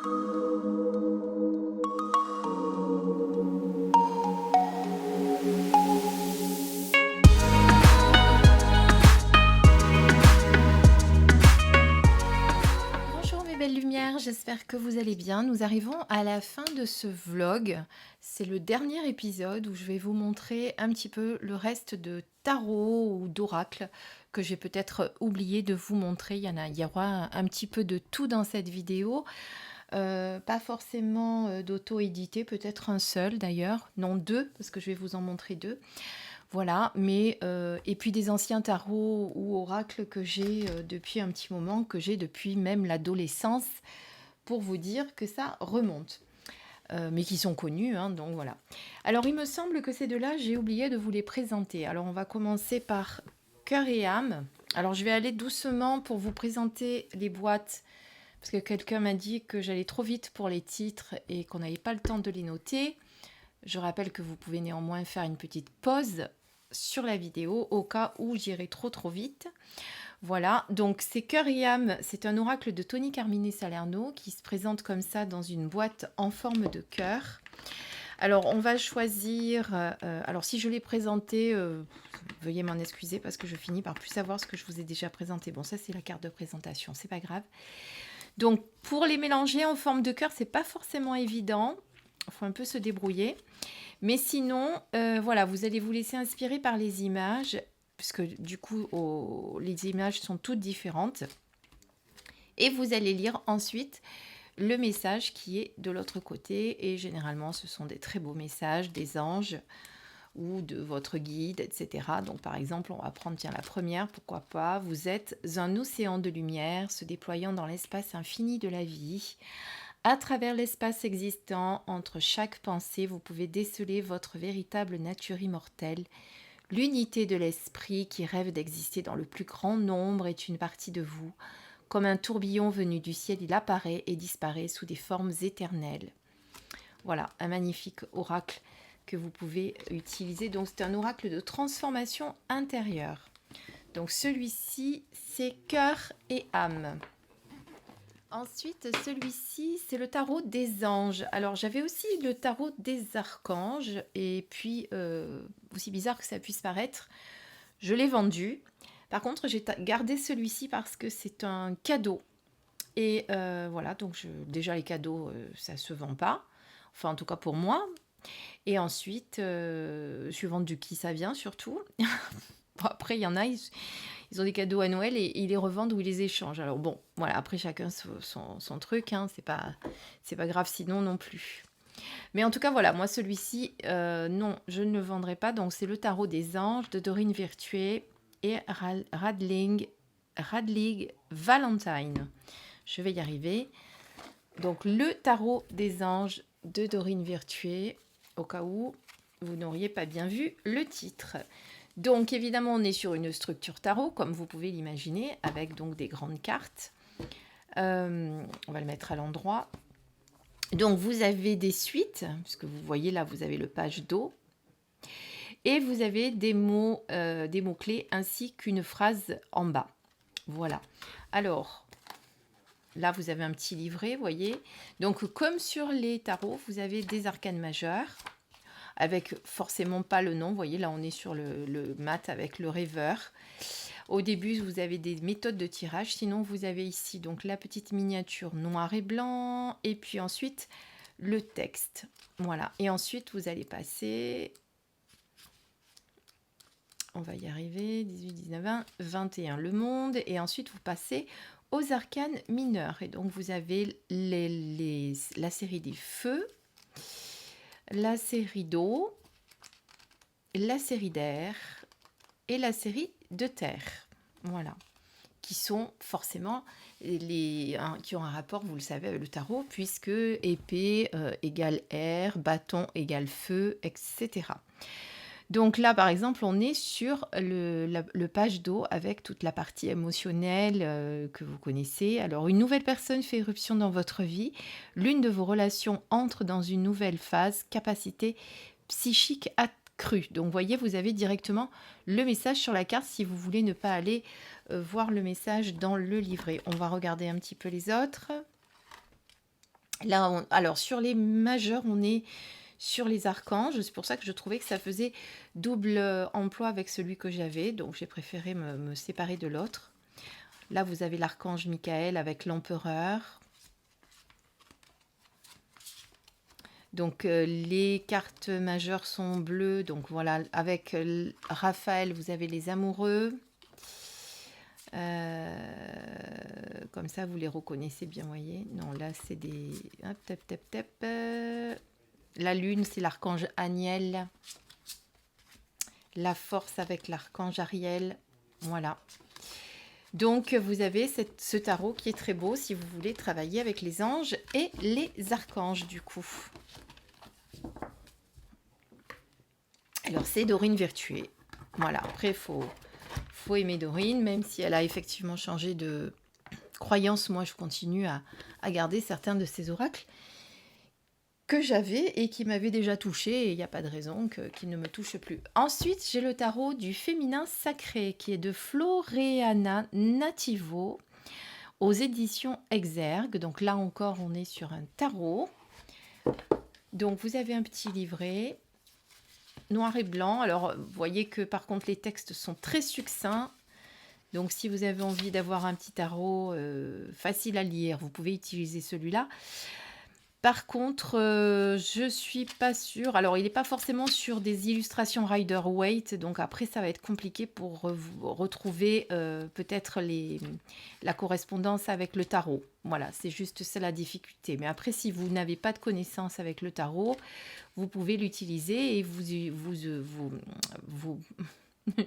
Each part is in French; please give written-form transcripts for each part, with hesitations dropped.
Bonjour mes belles lumières, j'espère que vous allez bien. Nous arrivons à la fin de ce vlog. C'est le dernier épisode où je vais vous montrer un petit peu le reste de tarot ou d'oracle que j'ai peut-être oublié de vous montrer. Il y aura un petit peu de tout dans cette vidéo. Pas forcément d'auto-édité, peut-être un seul d'ailleurs, non deux, parce que je vais vous en montrer deux. Voilà, mais et puis des anciens tarots ou oracles que j'ai depuis un petit moment, que j'ai depuis même l'adolescence, pour vous dire que ça remonte. Mais qui sont connus, hein, donc voilà. Alors il me semble que ces deux-là, j'ai oublié de vous les présenter. Alors on va commencer par Cœur et âme. Alors je vais aller doucement pour vous présenter les boîtes, parce que quelqu'un m'a dit que j'allais trop vite pour les titres et qu'on n'avait pas le temps de les noter. Je rappelle que vous pouvez néanmoins faire une petite pause sur la vidéo au cas où j'irai trop vite. Voilà, donc c'est Cœur et âme, c'est un oracle de Tony Carmine Salerno qui se présente comme ça dans une boîte en forme de cœur. Alors on va choisir, alors si je l'ai présenté, veuillez m'en excuser parce que je finis par plus savoir ce que je vous ai déjà présenté. Bon, ça c'est la carte de présentation, c'est pas grave. Donc pour les mélanger en forme de cœur, c'est pas forcément évident, il faut un peu se débrouiller. Mais sinon, voilà, vous allez vous laisser inspirer par les images, puisque du coup, les images sont toutes différentes. Et vous allez lire ensuite le message qui est de l'autre côté. Et généralement, ce sont des très beaux messages, des anges ou de votre guide, etc. Donc par exemple, on va prendre la première, pourquoi pas. Vous êtes un océan de lumière se déployant dans l'espace infini de la vie. À travers l'espace existant, entre chaque pensée, vous pouvez déceler votre véritable nature immortelle. L'unité de l'esprit qui rêve d'exister dans le plus grand nombre est une partie de vous. Comme un tourbillon venu du ciel, il apparaît et disparaît sous des formes éternelles. Voilà, un magnifique oracle que vous pouvez utiliser. Donc c'est un oracle de transformation intérieure. Donc celui-ci, c'est Cœur et âme. Ensuite, celui-ci, c'est le tarot des anges. Alors, j'avais aussi le tarot des archanges. Et puis, aussi bizarre que ça puisse paraître, je l'ai vendu. Par contre, j'ai gardé celui-ci parce que c'est un cadeau. Et voilà, donc déjà les cadeaux, ça ne se vend pas. Enfin, en tout cas pour moi. Et ensuite, je suis vendu qui ça vient surtout. Bon, après, il y en a, ils ont des cadeaux à Noël et ils les revendent ou ils les échangent. Alors bon, voilà, après chacun son truc, hein, c'est pas grave sinon non plus. Mais en tout cas, voilà, moi celui-ci, non, je ne le vendrai pas. Donc c'est le tarot des anges de Dorine Virtue et Radlig Valentine. Je vais y arriver. Donc le tarot des anges de Dorine Virtue, au cas où vous n'auriez pas bien vu le titre. Donc évidemment, on est sur une structure tarot, comme vous pouvez l'imaginer, avec donc des grandes cartes. On va le mettre à l'endroit. Donc vous avez des suites, puisque vous voyez là, vous avez le page d'eau. Et vous avez des mots-clés ainsi qu'une phrase en bas. Voilà. Alors, là, vous avez un petit livret, vous voyez. Donc comme sur les tarots, vous avez des arcanes majeures, avec forcément pas le nom. Vous voyez, là, on est sur le mat avec le rêveur. Au début, vous avez des méthodes de tirage. Sinon, vous avez ici donc la petite miniature noir et blanc. Et puis ensuite, le texte. Voilà. Et ensuite, vous allez passer... On va y arriver. 18, 19, 20, 21. Le monde. Et ensuite, vous passez aux arcanes mineurs. Et donc, vous avez la série des feux, la série d'eau, la série d'air et la série de terre. Voilà. Qui sont forcément qui ont un rapport, vous le savez, avec le tarot, puisque épée égale air, bâton égale feu, etc. Donc là, par exemple, on est sur le page d'eau avec toute la partie émotionnelle que vous connaissez. Alors, une nouvelle personne fait éruption dans votre vie. L'une de vos relations entre dans une nouvelle phase, capacité psychique accrue. Donc, vous voyez, vous avez directement le message sur la carte si vous voulez ne pas aller voir le message dans le livret. On va regarder un petit peu les autres. Là, alors sur les majeurs, on est sur les archanges. C'est pour ça que je trouvais que ça faisait double emploi avec celui que j'avais. Donc j'ai préféré me séparer de l'autre. Là, vous avez l'archange Michael avec l'empereur. Donc les cartes majeures sont bleues. Donc voilà, avec Raphaël, vous avez les amoureux. Comme ça, vous les reconnaissez bien, voyez. Non, là, c'est des... Hop, tap, tap, tap. La lune, c'est l'archange Aniel. La force avec l'archange Ariel. Voilà. Donc, vous avez ce tarot qui est très beau si vous voulez travailler avec les anges et les archanges, du coup. Alors, c'est Dorine Virtuée. Voilà, après, il faut aimer Dorine, même si elle a effectivement changé de croyance. Moi, je continue à garder certains de ses oracles que j'avais et qui m'avaient déjà touché, et il n'y a pas de raison qu'ils ne me touchent plus. Ensuite, j'ai le tarot du féminin sacré, qui est de Floreana Nativo, aux éditions Exergue. Donc là encore, on est sur un tarot. Donc vous avez un petit livret, noir et blanc. Alors, vous voyez que par contre, les textes sont très succincts. Donc, si vous avez envie d'avoir un petit tarot facile à lire, vous pouvez utiliser celui-là. Par contre, je suis pas sûre. Alors, il n'est pas forcément sur des illustrations Rider-Waite. Donc, après, ça va être compliqué pour retrouver peut-être la correspondance avec le tarot. Voilà, c'est juste ça la difficulté. Mais après, si vous n'avez pas de connaissance avec le tarot, vous pouvez l'utiliser et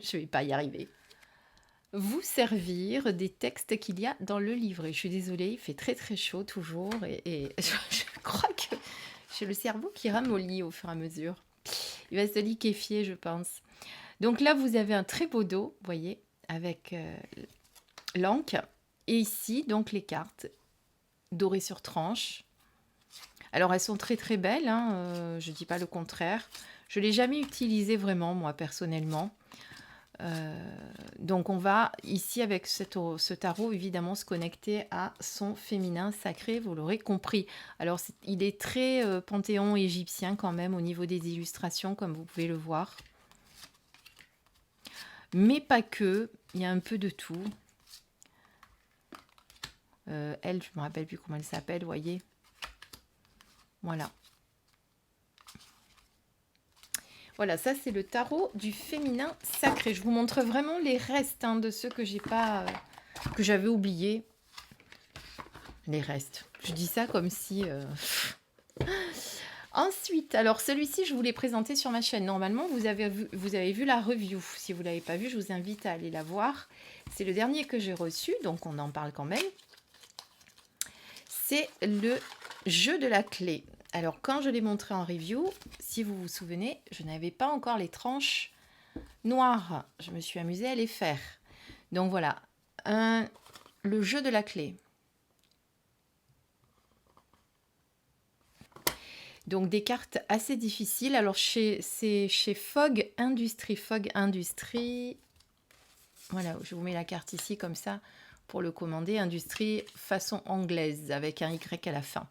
je vais pas y arriver. Vous servir des textes qu'il y a dans le livret. Je suis désolée, il fait très très chaud toujours et je crois que j'ai le cerveau qui ramollit au fur et à mesure. Il va se liquéfier, je pense. Donc là, vous avez un très beau dos, vous voyez, avec l'encre. Et ici, donc les cartes dorées sur tranche. Alors elles sont très très belles, hein, je ne dis pas le contraire. Je ne l'ai jamais utilisé vraiment, moi, personnellement. Donc on va ici avec ce tarot évidemment se connecter à son féminin sacré, vous l'aurez compris. Alors il est très panthéon égyptien quand même au niveau des illustrations comme vous pouvez le voir. Mais pas que, il y a un peu de tout. Elle, je me rappelle plus comment elle s'appelle, vous voyez. Voilà. Voilà, ça c'est le tarot du féminin sacré. Je vous montre vraiment les restes de ceux que j'ai pas, que j'avais oubliés. Les restes. Je dis ça comme si. Ensuite, alors celui-ci, je vous l'ai présenté sur ma chaîne. Normalement, vous avez vu la review. Si vous ne l'avez pas vu, je vous invite à aller la voir. C'est le dernier que j'ai reçu, donc on en parle quand même. C'est le jeu de la clé. Alors, quand je l'ai montré en review, si vous vous souvenez, je n'avais pas encore les tranches noires. Je me suis amusée à les faire. Donc voilà, le jeu de la clé. Donc des cartes assez difficiles. Alors c'est chez Fogg Industries. Fogg Industries. Voilà, je vous mets la carte ici comme ça pour le commander. Industrie façon anglaise avec un Y à la fin.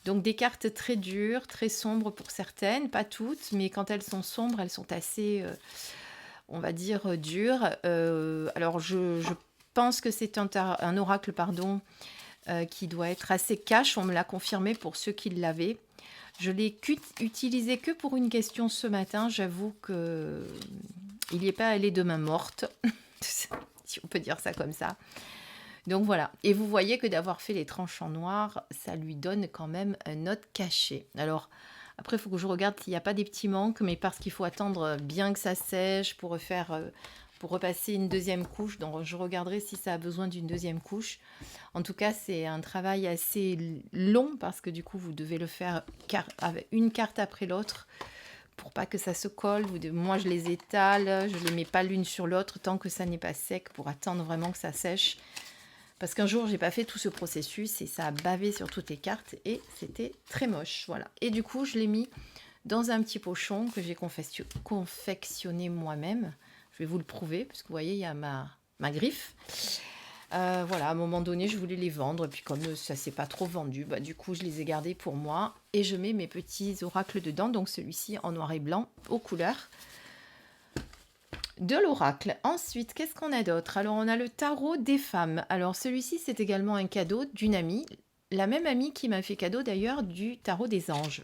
Donc des cartes très dures, très sombres pour certaines, pas toutes, mais quand elles sont sombres, elles sont assez, on va dire, dures. Alors je pense que c'est un oracle, pardon, qui doit être assez cash. On me l'a confirmé pour ceux qui l'avaient. Je l'ai utilisé que pour une question ce matin. J'avoue que il n'y est pas allé de main morte, si on peut dire ça comme ça. Donc voilà. Et vous voyez que d'avoir fait les tranches en noir, ça lui donne quand même un autre cachet. Alors après, il faut que je regarde s'il n'y a pas des petits manques, mais parce qu'il faut attendre bien que ça sèche pour repasser une deuxième couche. Donc je regarderai si ça a besoin d'une deuxième couche. En tout cas, c'est un travail assez long parce que du coup, vous devez le faire une carte après l'autre pour pas que ça se colle. Moi, je les étale, je ne les mets pas l'une sur l'autre tant que ça n'est pas sec pour attendre vraiment que ça sèche. Parce qu'un jour, j'ai pas fait tout ce processus et ça a bavé sur toutes les cartes et c'était très moche. Voilà. Et du coup, je l'ai mis dans un petit pochon que j'ai confectionné moi-même. Je vais vous le prouver, parce que vous voyez, il y a ma griffe. Voilà, à un moment donné, je voulais les vendre. Et puis comme ça s'est pas trop vendu, bah, du coup, je les ai gardés pour moi. Et je mets mes petits oracles dedans. Donc celui-ci en noir et blanc, aux couleurs de l'oracle. Ensuite, qu'est-ce qu'on a d'autre? Alors, on a le tarot des femmes. Alors, celui-ci, c'est également un cadeau d'une amie. La même amie qui m'a fait cadeau d'ailleurs du tarot des anges.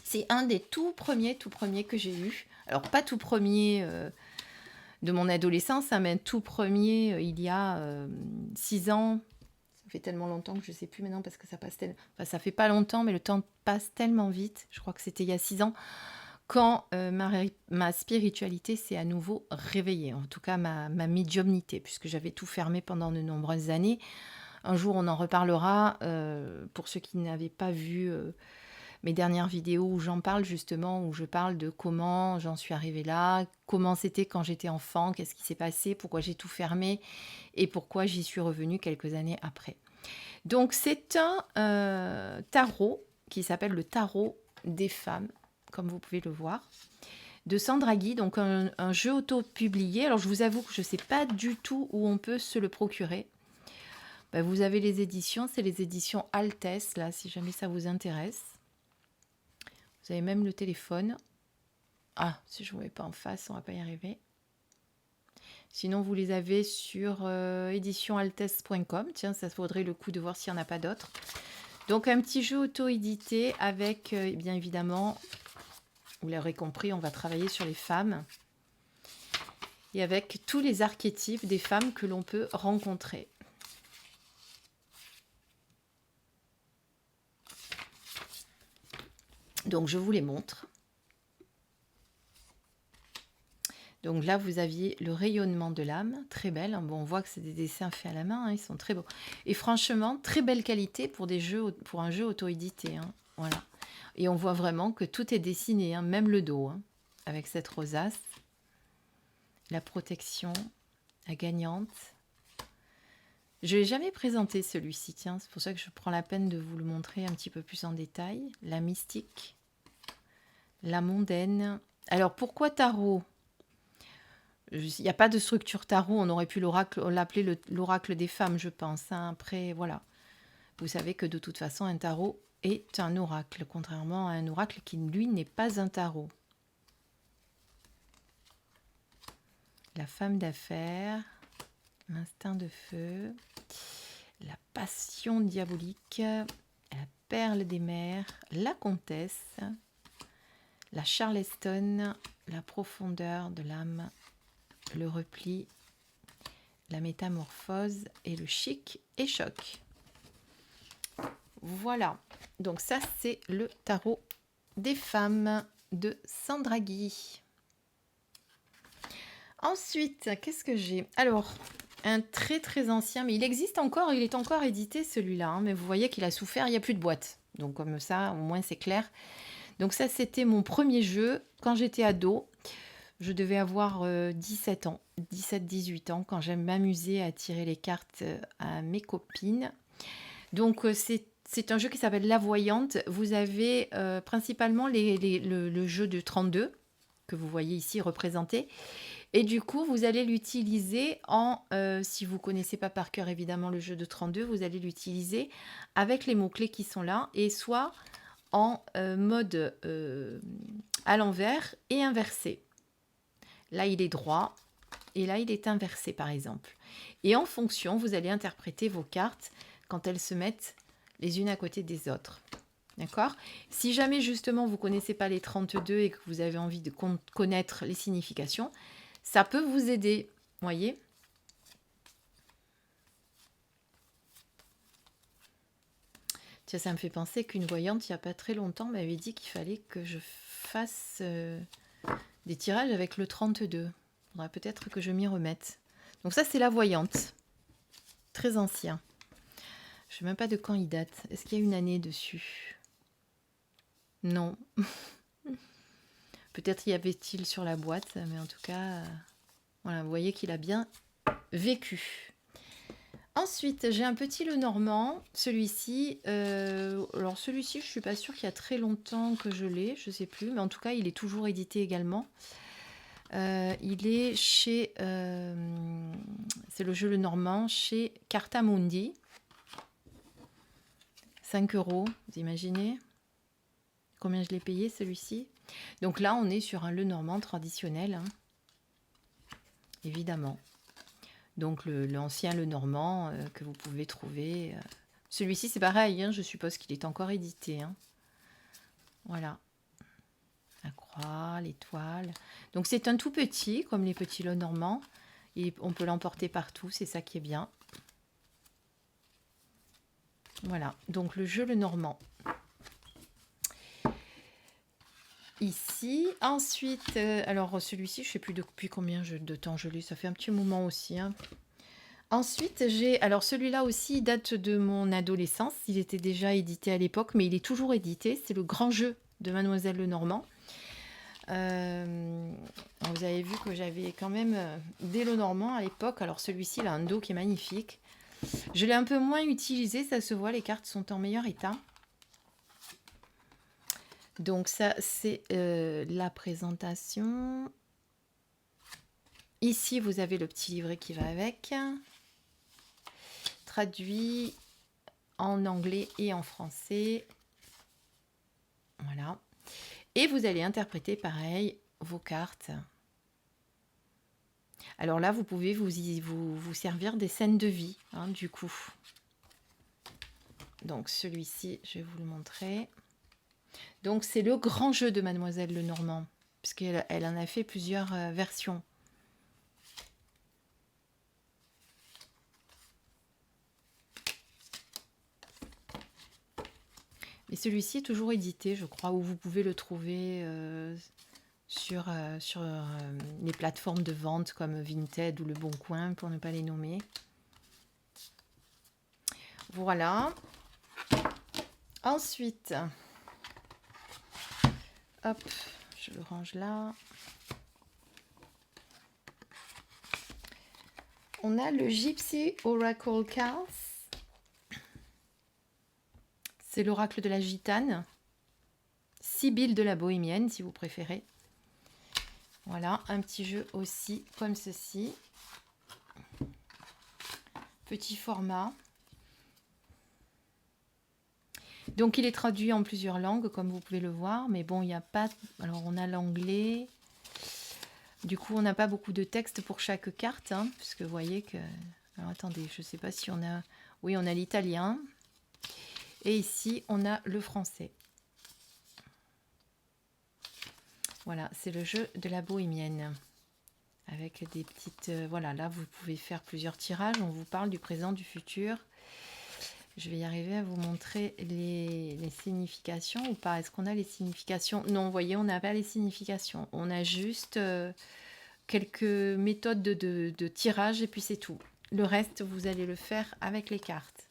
C'est un des tout premiers que j'ai eu. Alors, pas tout premier de mon adolescence, hein, mais un tout premier il y a 6 ans. Ça fait tellement longtemps que je ne sais plus maintenant parce que ça passe tellement... Enfin, ça fait pas longtemps, mais le temps passe tellement vite. Je crois que c'était il y a 6 ans quand ma spiritualité s'est à nouveau réveillée. En tout cas, ma médiumnité, puisque j'avais tout fermé pendant de nombreuses années. Un jour, on en reparlera. Pour ceux qui n'avaient pas vu mes dernières vidéos où j'en parle justement, où je parle de comment j'en suis arrivée là, comment c'était quand j'étais enfant, qu'est-ce qui s'est passé, pourquoi j'ai tout fermé et pourquoi j'y suis revenue quelques années après. Donc c'est un tarot qui s'appelle le tarot des femmes, comme vous pouvez le voir, de Sandra Guy, donc un jeu auto-publié. Alors je vous avoue que je ne sais pas du tout où on peut se le procurer. Ben, vous avez les éditions, c'est les éditions Altesse, là, si jamais ça vous intéresse. Vous avez même le téléphone. Ah, si je ne vous mets pas en face, on ne va pas y arriver. Sinon, vous les avez sur éditionaltesse.com. Tiens, ça vaudrait le coup de voir s'il n'y en a pas d'autres. Donc, un petit jeu auto-édité avec, bien évidemment, vous l'aurez compris, on va travailler sur les femmes. Et avec tous les archétypes des femmes que l'on peut rencontrer. Donc, je vous les montre. Donc là, vous aviez le rayonnement de l'âme, très belle. Bon, on voit que c'est des dessins faits à la main, hein, ils sont très beaux. Et franchement, très belle qualité pour un jeu auto-édité. Hein, voilà. Et on voit vraiment que tout est dessiné, hein, même le dos, hein, avec cette rosace. La protection, la gagnante. Je ne l'ai jamais présenté celui-ci, tiens, c'est pour ça que je prends la peine de vous le montrer un petit peu plus en détail. La mystique, la mondaine. Alors, pourquoi tarot ? Il n'y a pas de structure tarot, on aurait pu l'appeler l'oracle des femmes, je pense. Hein. Après, voilà. Vous savez que de toute façon, un tarot est un oracle, contrairement à un oracle qui, lui, n'est pas un tarot. La femme d'affaires, l'instinct de feu, la passion diabolique, la perle des mers, la comtesse, la Charleston, la profondeur de l'âme, le repli, la métamorphose et le chic et choc. Voilà, donc ça c'est le tarot des femmes de Sandra Guy. Ensuite, qu'est-ce que j'ai? Alors, un très très ancien, mais il existe encore, il est encore édité celui-là, hein, mais vous voyez qu'il a souffert, il n'y a plus de boîte. Donc comme ça, au moins c'est clair. Donc ça, c'était mon premier jeu quand j'étais ado. Je devais avoir 17 ans, 17-18 ans, quand j'aime m'amuser à tirer les cartes à mes copines. Donc, c'est un jeu qui s'appelle La Voyante. Vous avez principalement le jeu de 32, que vous voyez ici représenté. Et du coup, vous allez l'utiliser si vous ne connaissez pas par cœur évidemment le jeu de 32, vous allez l'utiliser avec les mots-clés qui sont là, et soit en mode à l'envers et inversé. Là, il est droit et là, il est inversé, par exemple. Et en fonction, vous allez interpréter vos cartes quand elles se mettent les unes à côté des autres. D'accord ? Si jamais, justement, vous ne connaissez pas les 32 et que vous avez envie de connaître les significations, ça peut vous aider. Voyez ? Tiens, ça me fait penser qu'une voyante, il n'y a pas très longtemps, m'avait dit qu'il fallait que je fasse des tirages avec le 32. Il faudra peut-être que je m'y remette. Donc ça, c'est la voyante. Très ancien. Je ne sais même pas de quand il date. Est-ce qu'il y a une année dessus? Non. Peut-être y avait-il sur la boîte, mais en tout cas, voilà, vous voyez qu'il a bien vécu. Ensuite, j'ai un petit Lenormand, celui-ci. Alors celui-ci, je ne suis pas sûre qu'il y a très longtemps que je l'ai, je ne sais plus, mais en tout cas, il est toujours édité également. Il est chez... c'est le jeu Le Normand, chez Cartamundi. 5 euros, vous imaginez combien je l'ai payé celui-ci? Donc là, on est sur un Le Normand traditionnel, hein, évidemment. Donc l'ancien Le Normand que vous pouvez trouver. Celui-ci, c'est pareil, hein, je suppose qu'il est encore édité. Hein. Voilà. La croix, l'étoile. Donc c'est un tout petit, comme les petits Le Normand. Et on peut l'emporter partout, c'est ça qui est bien. Voilà, donc le jeu Le Normand. Ici, ensuite, alors celui-ci, je ne sais plus depuis combien de temps je l'ai, ça fait un petit moment aussi. Hein. Ensuite, j'ai, alors celui-là aussi, il date de mon adolescence, il était déjà édité à l'époque, mais il est toujours édité, c'est le grand jeu de Mademoiselle Lenormand. Vous avez vu que j'avais quand même des Lenormand à l'époque, alors celui-ci, il a un dos qui est magnifique. Je l'ai un peu moins utilisé, ça se voit, les cartes sont en meilleur état. Donc ça, c'est la présentation. Ici, vous avez le petit livret qui va avec. Traduit en anglais et en français. Voilà. Et vous allez interpréter, pareil, vos cartes. Alors là, vous pouvez vous servir des scènes de vie, hein, du coup. Donc celui-ci, je vais vous le montrer. Donc c'est le grand jeu de Mademoiselle Lenormand, puisqu'elle en a fait plusieurs versions. Et celui-ci est toujours édité, je crois, où vous pouvez le trouver sur les plateformes de vente comme Vinted ou Le Bon Coin, pour ne pas les nommer. Voilà. Ensuite, hop, je le range là. On a le Gypsy Oracle Cards. C'est l'oracle de la gitane. Sibylle de la bohémienne, si vous préférez. Voilà, un petit jeu aussi comme ceci. Petit format. Donc il est traduit en plusieurs langues, comme vous pouvez le voir. Mais bon, il n'y a pas... Alors on a l'anglais. Du coup, on n'a pas beaucoup de texte pour chaque carte. Hein, puisque vous voyez que... Alors attendez, je ne sais pas si on a... Oui, on a l'italien. Et ici, on a le français. Voilà, c'est le jeu de la bohémienne. Avec des petites... voilà, là, vous pouvez faire plusieurs tirages. On vous parle du présent, du futur. Je vais y arriver à vous montrer les significations ou pas. Est-ce qu'on a les significations? Non, vous voyez, on n'a pas les significations. On a juste quelques méthodes de tirage et puis c'est tout. Le reste, vous allez le faire avec les cartes.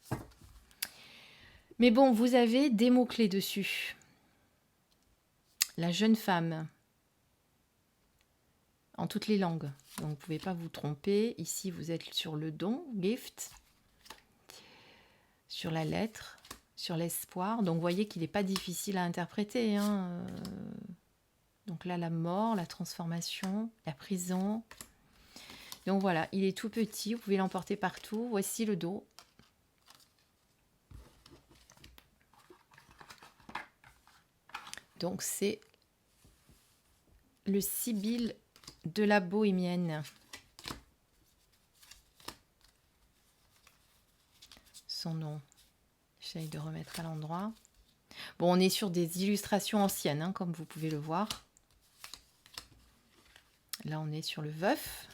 Mais bon, vous avez des mots-clés dessus. La jeune femme. En toutes les langues. Donc, vous ne pouvez pas vous tromper. Ici, vous êtes sur le don, gift. Sur la lettre, sur l'espoir. Donc, vous voyez qu'il n'est pas difficile à interpréter. Hein. Donc là, la mort, la transformation, la prison. Donc voilà, il est tout petit. Vous pouvez l'emporter partout. Voici le dos. Donc, c'est le Sibylle de la bohémienne. Son nom. J'essaye de remettre à l'endroit. Bon, on est sur des illustrations anciennes, hein, comme vous pouvez le voir. Là, on est sur le veuf.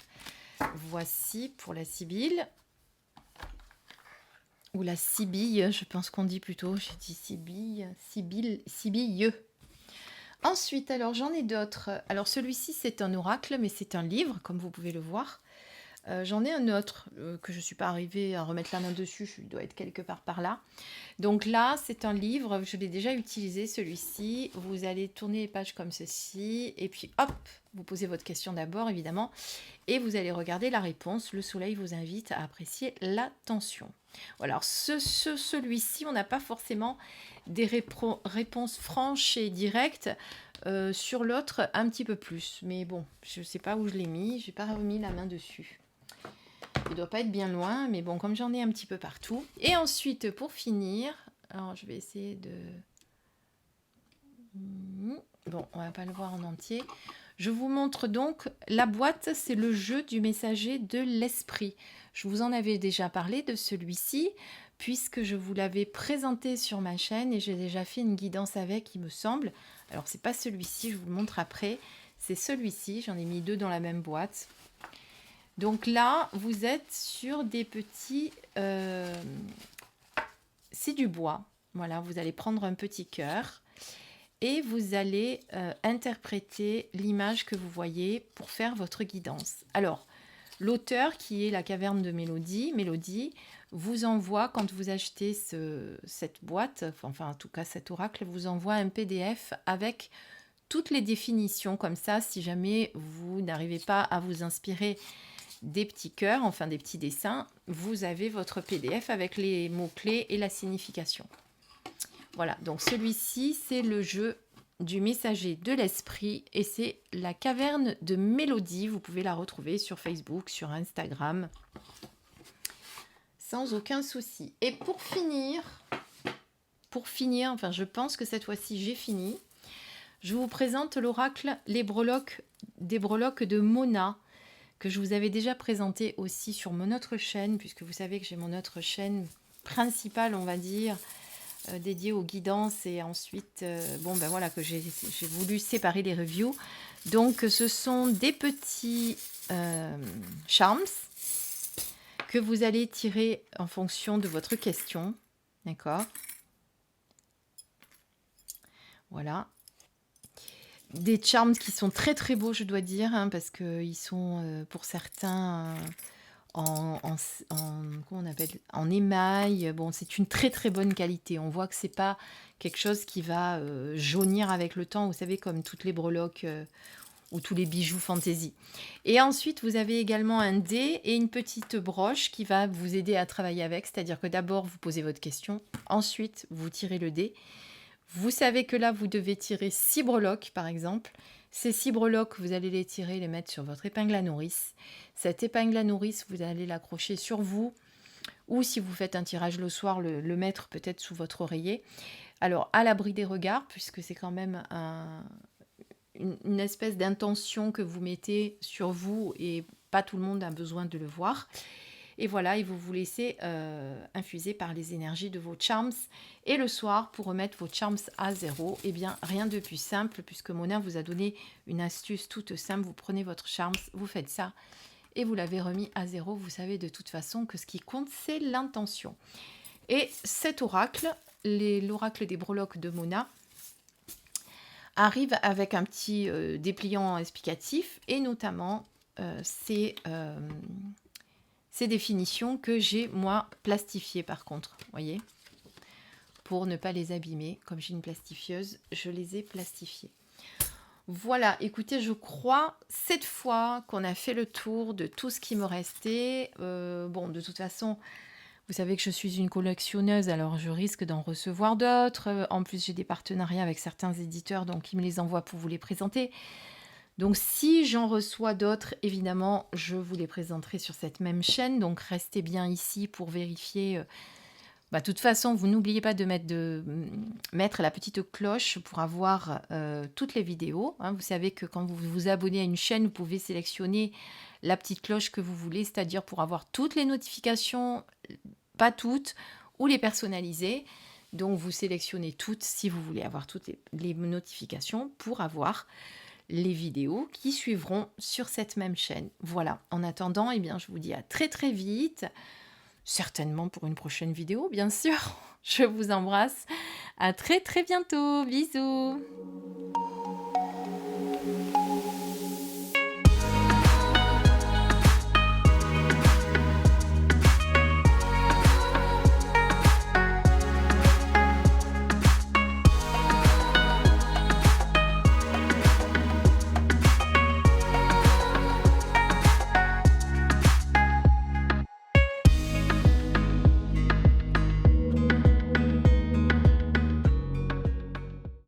Voici pour la Sibylle. Ou la Sibille, je pense qu'on dit plutôt. J'ai dit Sibille, Sibylle, Sibille. Ensuite, alors j'en ai d'autres. Alors celui-ci, c'est un oracle, mais c'est un livre, comme vous pouvez le voir. J'en ai un autre que je ne suis pas arrivée à remettre la main dessus, je dois être quelque part par là. Donc là, c'est un livre, je l'ai déjà utilisé celui-ci. Vous allez tourner les pages comme ceci, et puis hop, vous posez votre question d'abord évidemment, et vous allez regarder la réponse. Le soleil vous invite à apprécier l'attention. Voilà, alors celui-ci, on n'a pas forcément des réponses franches et directes. Sur l'autre, un petit peu plus. Mais bon, je ne sais pas où je l'ai mis. Je n'ai pas remis la main dessus. Il ne doit pas être bien loin, mais bon, comme j'en ai un petit peu partout. Et ensuite, pour finir, alors je vais essayer de... Bon, on va pas le voir en entier. Je vous montre donc la boîte, c'est le jeu du messager de l'esprit. Je vous en avais déjà parlé de celui-ci, puisque je vous l'avais présenté sur ma chaîne et j'ai déjà fait une guidance avec, il me semble. Alors, c'est pas celui-ci, je vous le montre après. C'est celui-ci, j'en ai mis 2 dans la même boîte. Donc là, vous êtes sur des petits... c'est du bois. Voilà, vous allez prendre un petit cœur et vous allez interpréter l'image que vous voyez pour faire votre guidance. Alors, l'auteur qui est la caverne de Mélodie, vous envoie, quand vous achetez cette boîte, enfin en tout cas cet oracle, vous envoie un PDF avec toutes les définitions, comme ça, si jamais vous n'arrivez pas à vous inspirer des petits cœurs, enfin des petits dessins, vous avez votre PDF avec les mots-clés et la signification. Voilà, donc celui-ci, c'est le jeu du messager de l'esprit et c'est la caverne de Mélodie. Vous pouvez la retrouver sur Facebook, sur Instagram, sans aucun souci. Et pour finir, enfin je pense que cette fois-ci j'ai fini, je vous présente l'oracle des breloques de Mona, que je vous avais déjà présenté aussi sur mon autre chaîne, puisque vous savez que j'ai mon autre chaîne principale, on va dire, dédiée aux guidances, et ensuite, bon ben voilà, que j'ai voulu séparer les reviews. Donc ce sont des petits charms que vous allez tirer en fonction de votre question, d'accord? Voilà. Des charms qui sont très très beaux, je dois dire, hein, parce qu'ils sont pour certains comment on appelle, en émail. Bon, c'est une très très bonne qualité. On voit que c'est pas quelque chose qui va jaunir avec le temps, vous savez, comme toutes les breloques ou tous les bijoux fantaisie. Et ensuite, vous avez également un dé et une petite broche qui va vous aider à travailler avec. C'est-à-dire que d'abord, vous posez votre question, ensuite, vous tirez le dé. Vous savez que là, vous devez tirer 6 breloques, par exemple. Ces 6 breloques, vous allez les tirer, les mettre sur votre épingle à nourrice. Cette épingle à nourrice, vous allez l'accrocher sur vous. Ou si vous faites un tirage le soir, le mettre peut-être sous votre oreiller. Alors, à l'abri des regards, puisque c'est quand même une espèce d'intention que vous mettez sur vous et pas tout le monde a besoin de le voir. Et voilà, et vous vous laissez infuser par les énergies de vos charms. Et le soir, pour remettre vos charms à 0, eh bien, rien de plus simple, puisque Mona vous a donné une astuce toute simple. Vous prenez votre charms, vous faites ça, et vous l'avez remis à 0. Vous savez de toute façon que ce qui compte, c'est l'intention. Et cet oracle, l'oracle des breloques de Mona, arrive avec un petit dépliant explicatif, et notamment ces définitions que j'ai, moi, plastifiées par contre, voyez, pour ne pas les abîmer. Comme j'ai une plastifieuse, je les ai plastifiées. Voilà, écoutez, je crois cette fois qu'on a fait le tour de tout ce qui me restait. Bon, de toute façon, vous savez que je suis une collectionneuse, alors je risque d'en recevoir d'autres. En plus, j'ai des partenariats avec certains éditeurs, donc ils me les envoient pour vous les présenter. Donc si j'en reçois d'autres, évidemment, je vous les présenterai sur cette même chaîne. Donc restez bien ici pour vérifier. De toute façon, vous n'oubliez pas de mettre la petite cloche pour avoir toutes les vidéos. Hein. Vous savez que quand vous vous abonnez à une chaîne, vous pouvez sélectionner la petite cloche que vous voulez, c'est-à-dire pour avoir toutes les notifications, pas toutes, ou les personnaliser. Donc vous sélectionnez toutes si vous voulez avoir toutes les notifications pour avoir les vidéos qui suivront sur cette même chaîne. Voilà, en attendant, eh bien, je vous dis à très très vite, certainement pour une prochaine vidéo, bien sûr. Je vous embrasse, à très très bientôt, bisous.